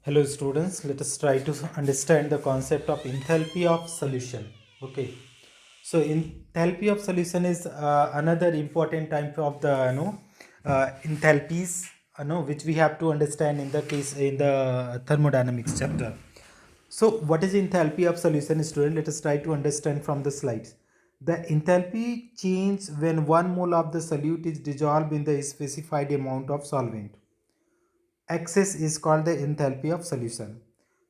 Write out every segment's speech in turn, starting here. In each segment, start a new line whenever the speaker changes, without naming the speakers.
Hello students, let us try to understand the concept of enthalpy of solution. Okay, so enthalpy of solution is another important type of the enthalpies which we have to understand in the case in the thermodynamics chapter. So what is enthalpy of solution, student? Let us try to understand from the slides. The enthalpy change when 1 mole of the solute is dissolved in the specified amount of solvent. Excess is called the enthalpy of solution.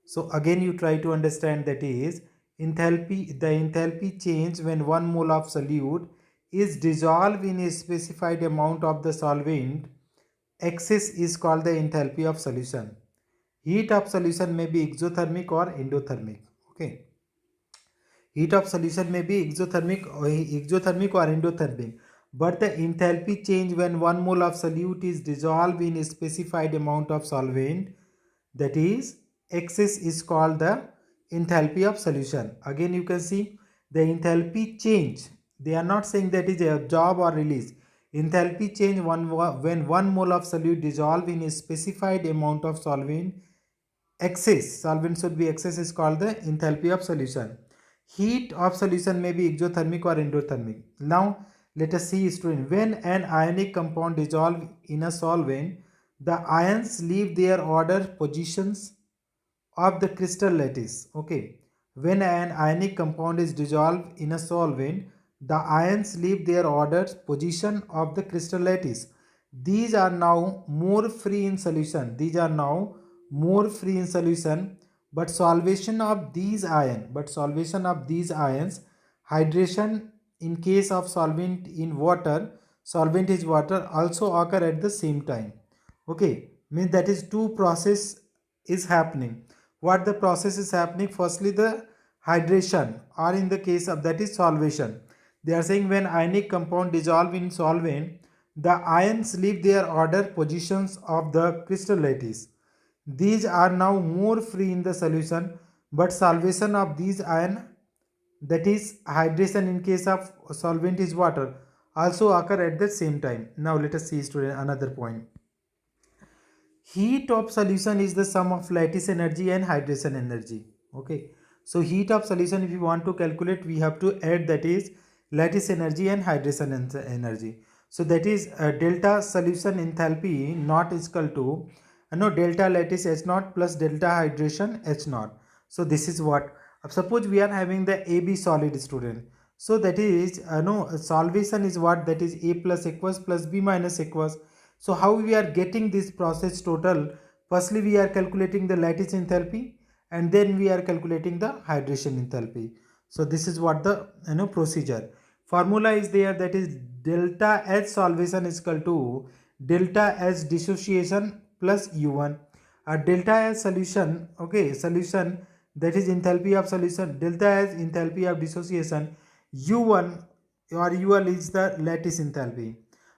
So again you try to understand, that is enthalpy, the enthalpy change when 1 mole of solute is dissolved in a specified amount of the solvent. Excess is called the enthalpy of solution. Heat of solution may be exothermic or endothermic. Okay. Heat of solution may be exothermic or endothermic, but the enthalpy change when 1 mole of solute is dissolved in a specified amount of solvent, that is excess, is called the enthalpy of solution. Again you can see the enthalpy change. They are not saying that is absorb or release. Enthalpy change when 1 mole of solute dissolved in a specified amount of solvent. Excess, solvent should be excess, is called the enthalpy of solution. Heat of solution may be exothermic or endothermic. Now let us see, student, when an ionic compound dissolves in a solvent, the ions leave their ordered positions of the crystal lattice. Okay, when an ionic compound is dissolved in a solvent, the ions leave their ordered position of the crystal lattice. These are now more free in solution. But solvation of these ions, hydration in case of solvent is water, also occur at the same time. Okay, means that is two process is happening. What the process is happening? Firstly, the hydration, or in the case of that is solvation. They are saying when ionic compound dissolve in solvent, the ions leave their order positions of the crystal lattice. These are now more free in the solution, but solvation of these ion, that is hydration in case of solvent is water, also occur at the same time. Now let us see, student, another point. Heat of solution is the sum of lattice energy and hydration energy. Okay, so heat of solution, if you want to calculate, we have to add, that is lattice energy and hydration energy. So that is delta solution enthalpy not is equal to delta lattice H naught plus delta hydration H naught. So this is what, suppose we are having the AB solid, student. So that is solvation is what, that is A plus aqueous plus B minus aqueous. So how we are getting this process total? Firstly, we are calculating the lattice enthalpy, and then we are calculating the hydration enthalpy. So this is what the procedure. Formula is there, that is delta H solvation is equal to delta H dissociation plus U1. A delta H solution, okay, solution, that is enthalpy of solution, delta H enthalpy of dissociation, U1 or UL is the lattice enthalpy.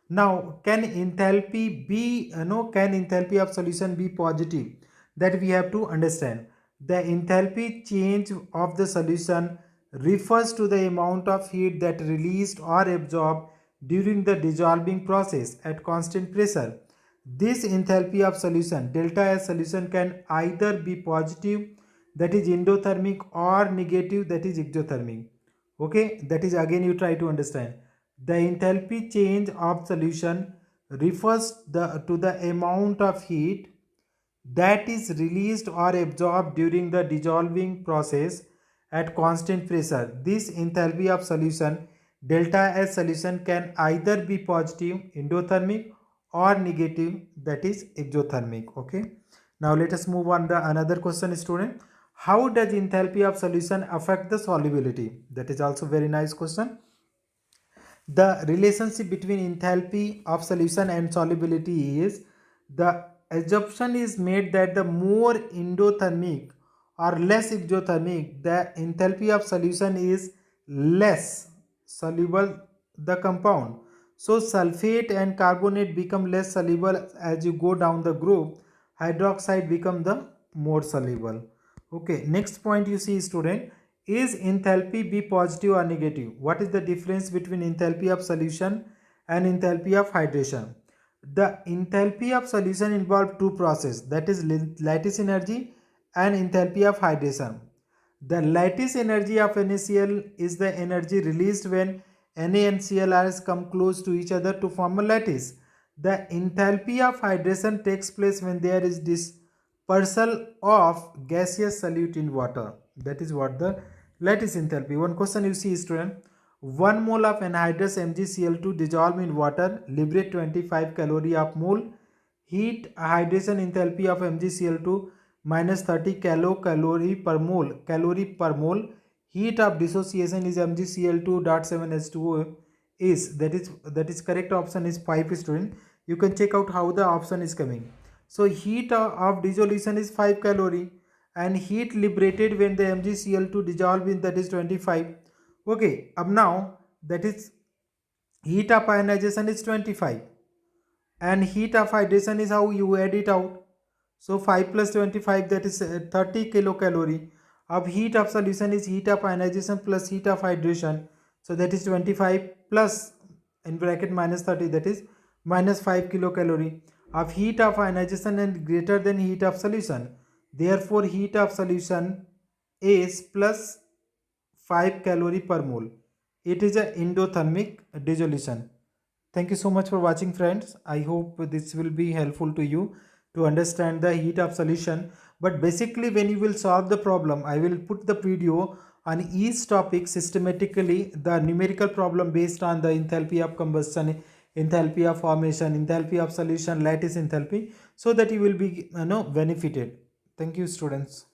Now, can enthalpy be, can enthalpy of solution be positive? That we have to understand. The enthalpy change of the solution refers to the amount of heat that released or absorbed during the dissolving process at constant pressure. This enthalpy of solution, delta S solution, can either be positive, that is endothermic, or negative, that is exothermic. Okay, that is again you try to understand. The enthalpy change of solution refers to the amount of heat that is released or absorbed during the dissolving process at constant pressure. This enthalpy of solution, delta S solution, can either be positive, endothermic, or negative, that is exothermic. Okay. Now let us move on the another question, student. How does enthalpy of solution affect the solubility? That is also very nice question. The relationship between enthalpy of solution and solubility is, the assumption is made that the more endothermic or less exothermic the enthalpy of solution is, less soluble the compound. So sulfate and carbonate become less soluble as you go down the group. Hydroxide become the more soluble. Okay, next point you see, student, is enthalpy be positive or negative? What is the difference between enthalpy of solution and enthalpy of hydration? The enthalpy of solution involves two processes, that is lattice energy and enthalpy of hydration. The lattice energy of NaCl is the energy released when Na and Cl come close to each other to form a lattice. The enthalpy of hydration takes place when there is dispersal of gaseous solute in water. That is what the lattice enthalpy. One question you see, student. 1 mole of anhydrous MgCl2 dissolved in water liberate 25 calorie of mole. Heat hydration enthalpy of MgCl2 minus 30 calorie per mole. Heat of dissociation is MgCl2.7H2O is that is correct option is 5, student. You can check out how the option is coming. So heat of dissolution is 5 calorie and heat liberated when the MgCl2 dissolved in that is 25. Okay, अब now that is heat of ionization is 25 and heat of hydration is how you add it out. So 5 plus 25 that is 30 kilocalorie. अब heat of solution is heat of ionization plus heat of hydration. So that is 25 plus in bracket minus 30 that is minus 5 kilocalorie. Of heat of ionization and greater than heat of solution. Therefore heat of solution is plus 5 calorie per mole. It is a endothermic dissolution. Thank you so much for watching, friends. I hope this will be helpful to you to understand the heat of solution. But basically when you will solve the problem, I will put the video on each topic systematically, the numerical problem based on the enthalpy of combustion, enthalpy of formation, enthalpy of solution, lattice enthalpy, so that you will be benefited. Thank you, students.